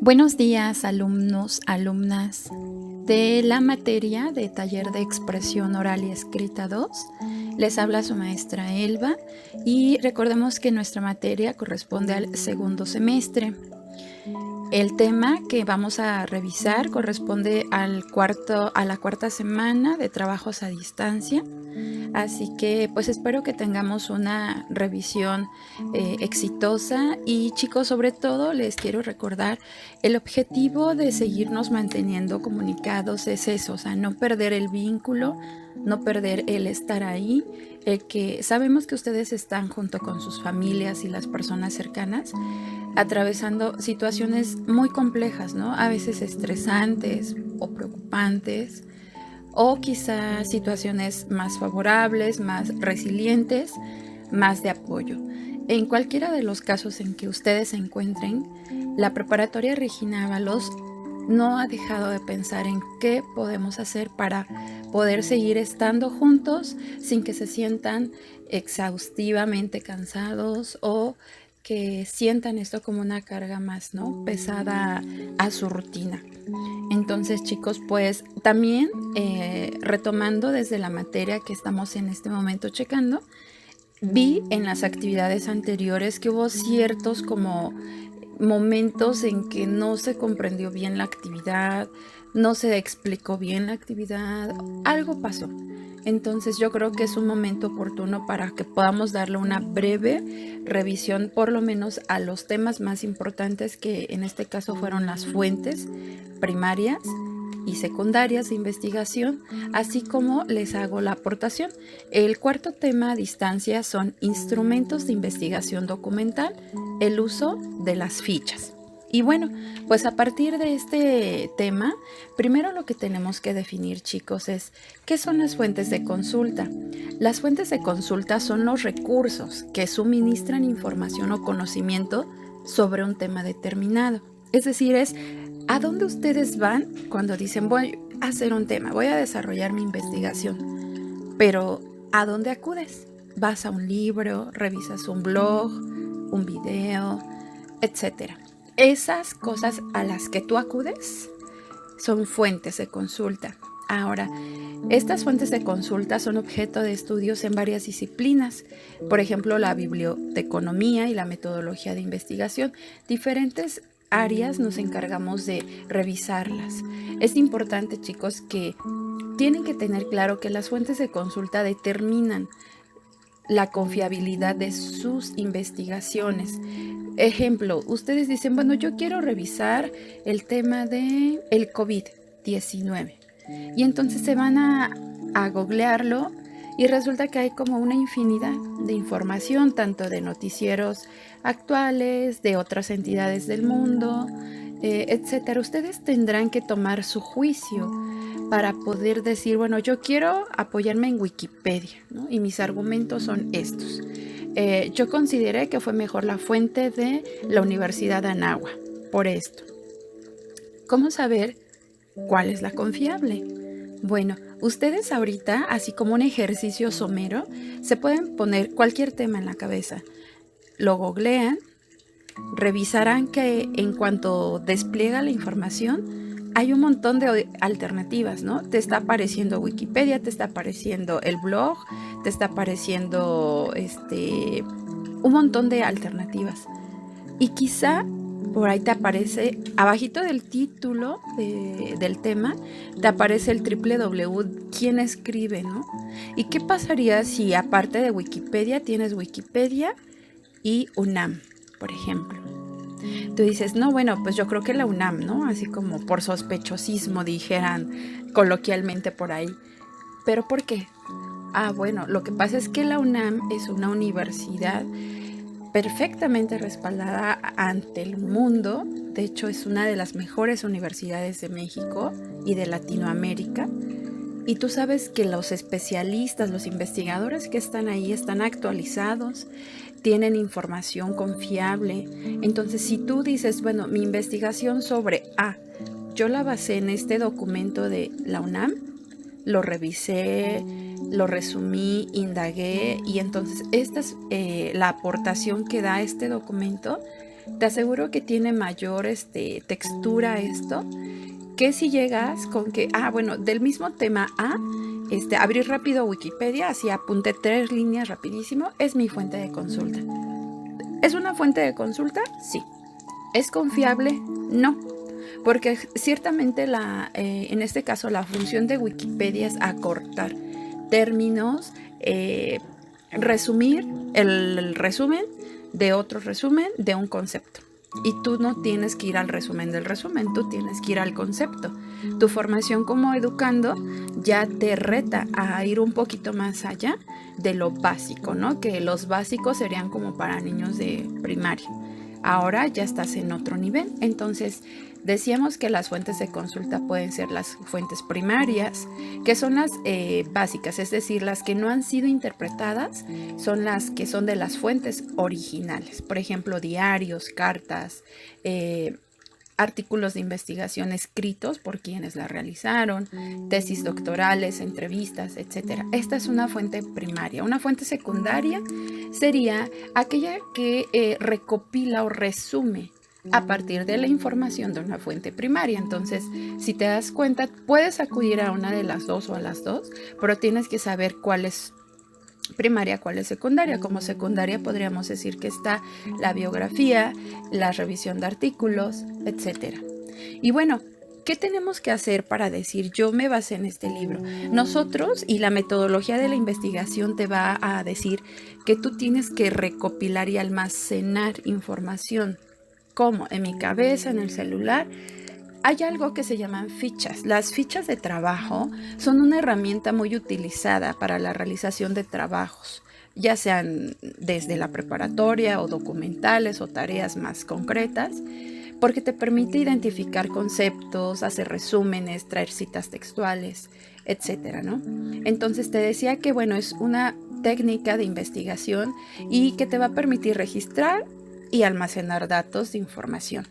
Buenos días, alumnos, alumnas de la materia de Taller de Expresión Oral y Escrita 2. Les habla su maestra Elba y recordemos que nuestra materia corresponde al segundo semestre. El tema que vamos a revisar corresponde a la cuarta semana de trabajos a distancia. Así que pues espero que tengamos una revisión exitosa y chicos, sobre todo les quiero recordar el objetivo de seguirnos manteniendo comunicados es eso, o sea, no perder el vínculo, no perder el estar ahí, el que sabemos que ustedes están junto con sus familias y las personas cercanas atravesando situaciones muy complejas, ¿no? A veces estresantes o preocupantes o quizá situaciones más favorables, más resilientes, más de apoyo. En cualquiera de los casos en que ustedes se encuentren, la Preparatoria Regina Ábalos no ha dejado de pensar en qué podemos hacer para poder seguir estando juntos sin que se sientan exhaustivamente cansados o que sientan esto como una carga más, ¿no? Pesada a su rutina. Entonces, chicos, pues también retomando desde la materia que estamos en este momento checando, vi en las actividades anteriores que hubo ciertos como momentos en que no se comprendió bien la actividad, no se explicó bien la actividad, algo pasó. Entonces yo creo que es un momento oportuno para que podamos darle una breve revisión, por lo menos a los temas más importantes, que en este caso fueron las fuentes primarias y secundarias de investigación, así como les hago la aportación. El cuarto tema a distancia son instrumentos de investigación documental, el uso de las fichas. Y bueno, pues a partir de este tema, primero lo que tenemos que definir, chicos, es ¿qué son las fuentes de consulta? Las fuentes de consulta son los recursos que suministran información o conocimiento sobre un tema determinado. Es decir, es ¿a dónde ustedes van cuando dicen voy a hacer un tema, voy a desarrollar mi investigación? Pero ¿a dónde acudes? Vas a un libro, revisas un blog, un video, etcétera. Esas cosas a las que tú acudes son fuentes de consulta. Ahora, estas fuentes de consulta son objeto de estudios en varias disciplinas, por ejemplo, la biblioteconomía y la metodología de investigación. Diferentes áreas nos encargamos de revisarlas. Es importante, chicos, que tienen que tener claro que las fuentes de consulta determinan la confiabilidad de sus investigaciones. Ejemplo, ustedes dicen, bueno, yo quiero revisar el tema de el COVID-19 y entonces se van a googlearlo y resulta que hay como una infinidad de información, tanto de noticieros actuales, de otras entidades del mundo, etcétera. Ustedes tendrán que tomar su juicio para poder decir, bueno, yo quiero apoyarme en Wikipedia, ¿no? Y mis argumentos son estos. Yo consideré que fue mejor la fuente de la Universidad de Anáhuac por esto. ¿Cómo saber cuál es la confiable? Bueno, ustedes ahorita, así como un ejercicio somero, se pueden poner cualquier tema en la cabeza. Lo googlean, revisarán que en cuanto despliega la información, hay un montón de alternativas, ¿no? Te está apareciendo Wikipedia, te está apareciendo el blog, te está apareciendo un montón de alternativas. Y quizá por ahí te aparece, abajito del título del tema, te aparece el www, quién escribe, ¿no? ¿Y qué pasaría si aparte de Wikipedia tienes Wikipedia y UNAM, por ejemplo? Tú dices, no, bueno, pues yo creo que la UNAM, ¿no? Así como por sospechosismo dijeran coloquialmente por ahí. ¿Pero por qué? Ah, bueno, lo que pasa es que la UNAM es una universidad perfectamente respaldada ante el mundo. De hecho, es una de las mejores universidades de México y de Latinoamérica. Y tú sabes que los especialistas, los investigadores que están ahí están actualizados, tienen información confiable. Entonces, si tú dices, bueno, mi investigación sobre A, yo la basé en este documento de la UNAM, lo revisé, lo resumí, indagué y entonces esta es la aportación que da este documento. te aseguro que tiene mayor textura esto, que si llegas con que, bueno, del mismo tema abrir rápido Wikipedia, así apunté 3 líneas rapidísimo, es mi fuente de consulta. ¿Es una fuente de consulta? Sí. ¿Es confiable? No. Porque ciertamente en este caso la función de Wikipedia es acortar términos, resumir el resumen de otro resumen de un concepto. Y tú no tienes que ir al resumen del resumen, tú tienes que ir al concepto. Tu formación como educando ya te reta a ir un poquito más allá de lo básico, ¿no? Que los básicos serían como para niños de primaria. Ahora ya estás en otro nivel. Entonces, decíamos que las fuentes de consulta pueden ser las fuentes primarias, que son las básicas, es decir, las que no han sido interpretadas, son las que son de las fuentes originales. Por ejemplo, diarios, cartas, artículos de investigación escritos por quienes la realizaron, tesis doctorales, entrevistas, etc. Esta es una fuente primaria. Una fuente secundaria sería aquella que recopila o resume a partir de la información de una fuente primaria. Entonces, si te das cuenta, puedes acudir a una de las dos o a las dos, pero tienes que saber cuál es primaria, cuál es secundaria. Como secundaria podríamos decir que está la biografía, la revisión de artículos, etc. Y bueno, ¿qué tenemos que hacer para decir yo me basé en este libro? Nosotros, y la metodología de la investigación te va a decir que tú tienes que recopilar y almacenar información. ¿Cómo? En mi cabeza, en el celular. Hay algo que se llaman fichas. Las fichas de trabajo son una herramienta muy utilizada para la realización de trabajos, ya sean desde la preparatoria o documentales o tareas más concretas, porque te permite identificar conceptos, hacer resúmenes, traer citas textuales, etcétera, ¿no? Entonces te decía que, bueno, es una técnica de investigación y que te va a permitir registrar y almacenar datos de información.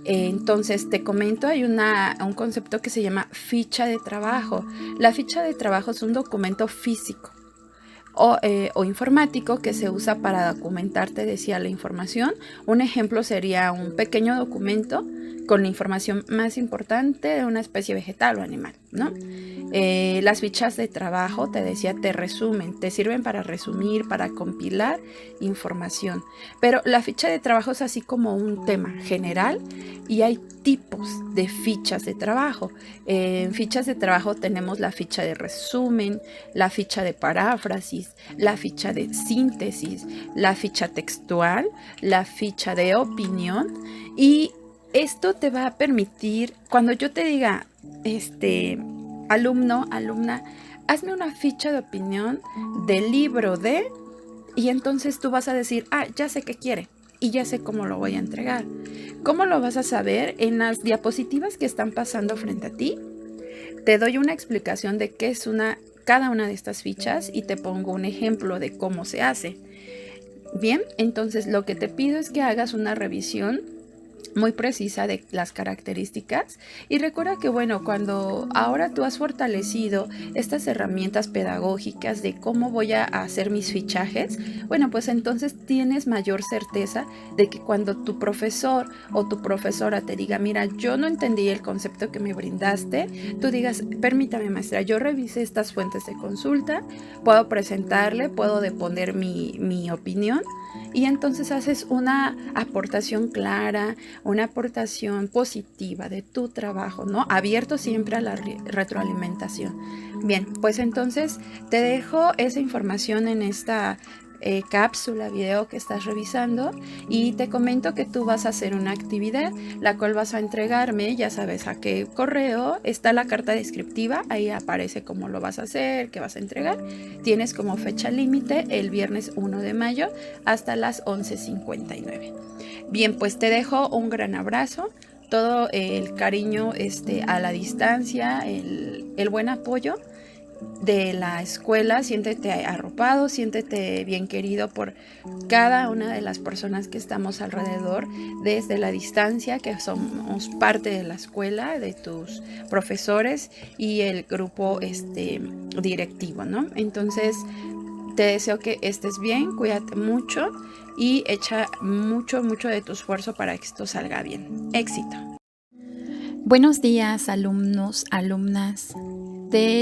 Entonces te comento, hay un concepto que se llama ficha de trabajo. La ficha de trabajo es un documento físico o informático que se usa para documentar, te decía, la información. Un ejemplo sería un pequeño documento con la información más importante de una especie vegetal o animal, ¿no? Las fichas de trabajo, te decía, te resumen, te sirven para resumir, para compilar información. Pero la ficha de trabajo es así como un tema general y hay tipos de fichas de trabajo. En fichas de trabajo tenemos la ficha de resumen, la ficha de paráfrasis, la ficha de síntesis, la ficha textual, la ficha de opinión, y esto te va a permitir, cuando yo te diga, alumno, alumna, hazme una ficha de opinión del libro de, y entonces tú vas a decir, ya sé qué quiere y ya sé cómo lo voy a entregar. ¿Cómo lo vas a saber? En las diapositivas que están pasando frente a ti, te doy una explicación de qué es cada una de estas fichas y te pongo un ejemplo de cómo se hace. Bien, entonces lo que te pido es que hagas una revisión muy precisa de las características y recuerda que, bueno, cuando ahora tú has fortalecido estas herramientas pedagógicas de cómo voy a hacer mis fichajes, bueno, pues entonces tienes mayor certeza de que cuando tu profesor o tu profesora te diga, mira, yo no entendí el concepto que me brindaste, tú digas, permítame, maestra, yo revisé estas fuentes de consulta, puedo presentarle, puedo deponer mi opinión, y entonces haces una aportación clara, una aportación positiva de tu trabajo, ¿no? Abierto siempre a la retroalimentación. Bien, pues entonces te dejo esa información en esta cápsula, video que estás revisando, y te comento que tú vas a hacer una actividad, la cual vas a entregarme, ya sabes a qué correo, está la carta descriptiva, ahí aparece cómo lo vas a hacer, qué vas a entregar. Tienes como fecha límite el viernes 1 de mayo hasta las 11:59. Bien, pues te dejo un gran abrazo, todo el cariño a la distancia, el buen apoyo de la escuela. Siéntete arropado, siéntete bien querido por cada una de las personas que estamos alrededor desde la distancia, que somos parte de la escuela, de tus profesores y el grupo directivo, ¿no? Entonces Te deseo que estés bien, cuídate mucho y echa mucho de tu esfuerzo para que esto salga bien. Éxito. Buenos días, alumnos, alumnas de